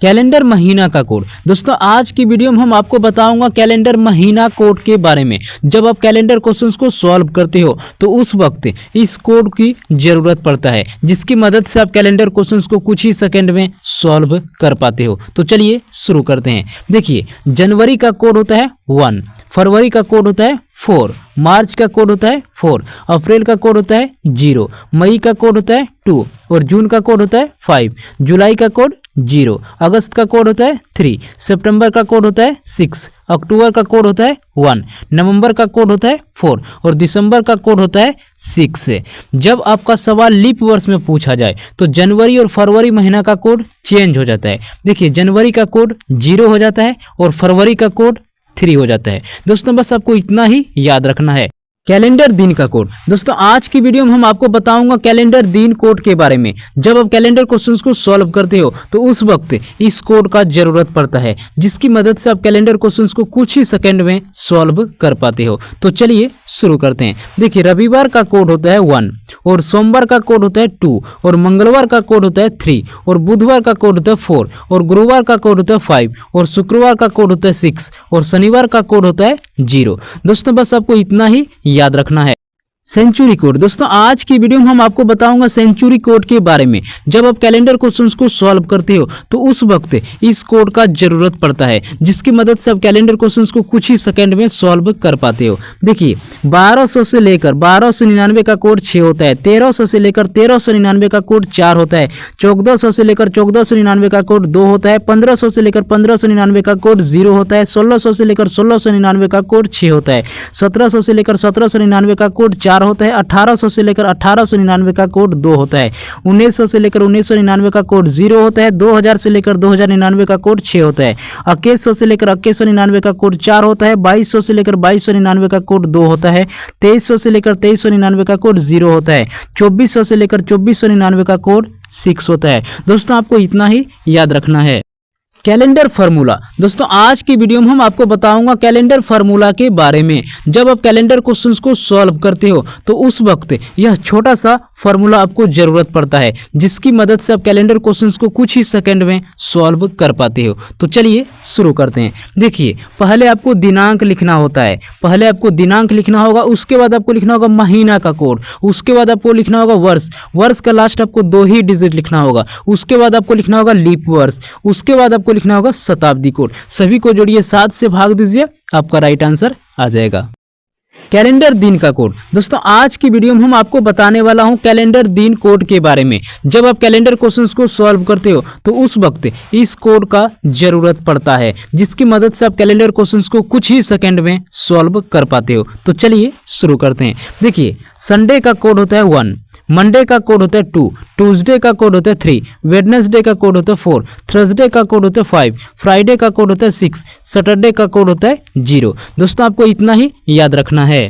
Calendar महीना का code. दोस्तों आज की वीडियो में हम आपको बताऊंगा कैलेंडर महीना कोड के बारे में। जब आप कैलेंडर क्वेश्चंस को सॉल्व करते हो तो उस वक्त इस कोड की जरूरत पड़ता है, जिसकी मदद से आप कैलेंडर क्वेश्चंस को कुछ ही सेकंड में सॉल्व कर पाते हो। तो चलिए शुरू करते हैं। देखिए, जनवरी का कोड होता है 1, फरवरी का कोड होता है 4, मार्च का कोड होता है 4, अप्रैल का कोड होता है 0, मई का कोड होता है 2 और जून का कोड होता है 5, जुलाई का कोड 0, अगस्त का कोड होता है 3, सितंबर का कोड होता है 6, अक्टूबर का कोड होता है 1, नवंबर का कोड होता है 4 और दिसंबर का कोड होता है 6। जब आपका सवाल लीप वर्ष में पूछा जाए तो जनवरी और फरवरी महीना का कोड चेंज हो जाता है। देखिए, जनवरी का कोड 0 हो जाता है और फरवरी का कोड 3 हो जाता है। दोस्तों बस आपको इतना ही याद रखना है। कैलेंडर दिन का कोड। दोस्तों आज की वीडियो में हम आपको बताऊंगा कैलेंडर दिन कोड के बारे में। जब आप कैलेंडर क्वेश्चंस को सॉल्व करते हो तो उस वक्त इस कोड का जरूरत पड़ता है, जिसकी मदद से आप कैलेंडर क्वेश्चंस को कुछ ही सेकंड में सॉल्व कर पाते हो। तो चलिए शुरू करते हैं। देखिए, रविवार का कोड होता है 1 और सोमवार का कोड होता है 2 और मंगलवार का कोड होता है 3 और बुधवार का कोड होता है 4 और गुरुवार का कोड होता है 5 और शुक्रवार का कोड होता है 6 और शनिवार का कोड होता है 0। दोस्तों बस आपको इतना ही याद रखना है। Century code. दोस्तों आज की वीडियो में हम आपको बताऊंगा सेंचुरी कोड के बारे में। जब आप कैलेंडर क्वेश्चंस को सॉल्व करते हो तो उस वक्त इस कोड का जरूरत पड़ता है, जिसकी मदद से आप कैलेंडर क्वेश्चंस को कुछ ही सेकंड में सॉल्व कर पाते हो। देखिए, 1200 से लेकर 1299 का कोड 6 होता है, 1300 से लेकर 1399 का कोड 4 होता है, 1400 से लेकर 1499 का कोड 2 होता है, 1500 से लेकर 1599 का कोड 0 होता है, 1600 से लेकर 1699 का कोड 6 होता है, 1700 से लेकर 1799 का कोड 4 होता है, 1800 से लेकर 1899 का कोड 2 होता है, 1900 से लेकर 1999 का कोड 0 होता है, 2000 से लेकर 2099 का कोड 6 होता है, 2100 से लेकर 2199 का कोड 4 होता है, 2200 से लेकर 2299 का कोड 2 होता है, 2300 से लेकर 2399 का कोड 0 होता है, 2400 से लेकर 2499 का कोड 6 होता है। दोस्तों आपको इतना ही याद रखना है। Calendar formula. दोस्तों आज की वीडियो में हम आपको बताऊंगा कैलेंडर फार्मूला के बारे में। जब आप कैलेंडर क्वेश्चंस को सॉल्व करते हो तो उस वक्त यह छोटा सा फार्मूला आपको जरूरत पड़ता है, जिसकी मदद से आप कैलेंडर क्वेश्चंस को कुछ ही सेकंड में सॉल्व कर पाते हो। तो चलिए शुरू करते हैं। देखिए, पहले आपको दिनांक लिखना होता है, पहले आपको दिनांक लिखना होगा, उसके बाद आपको लिखना होगा महीना का कोड, उसके बाद आपको लिखना होगा वर्ष, वर्ष का लास्ट आपको 2 ही डिजिट लिखना होगा, उसके बाद आपको लिखना होगा लीप वर्ष, उसके बाद आपको लिखना होगा शताब्दी कोड। सभी को जोड़िए, 7 से भाग दीजिए, आपका राइट आंसर आ जाएगा। कैलेंडर दिन का कोड। दोस्तों आज की वीडियो में हम आपको बताने वाला हूं कैलेंडर दिन कोड के बारे में। जब आप कैलेंडर क्वेश्चंस को सॉल्व करते हो तो उस वक्त इस कोड का जरूरत पड़ता है, जिसकी मदद से आप कैलेंडर क्वेश्चंस को कुछ ही सेकंड में सॉल्व कर पाते हो। तो चलिए शुरू करते हैं। देखिए, संडे का कोड होता है 1, मंडे का कोड होता है 2, ट्यूसडे का कोड होता है 3, वेडनेसडे का कोड होता है 4, थर्सडे का कोड होता है 5, फ्राइडे का कोड होता है 6, सैटरडे का कोड होता है 0। दोस्तों आपको इतना ही याद रखना है।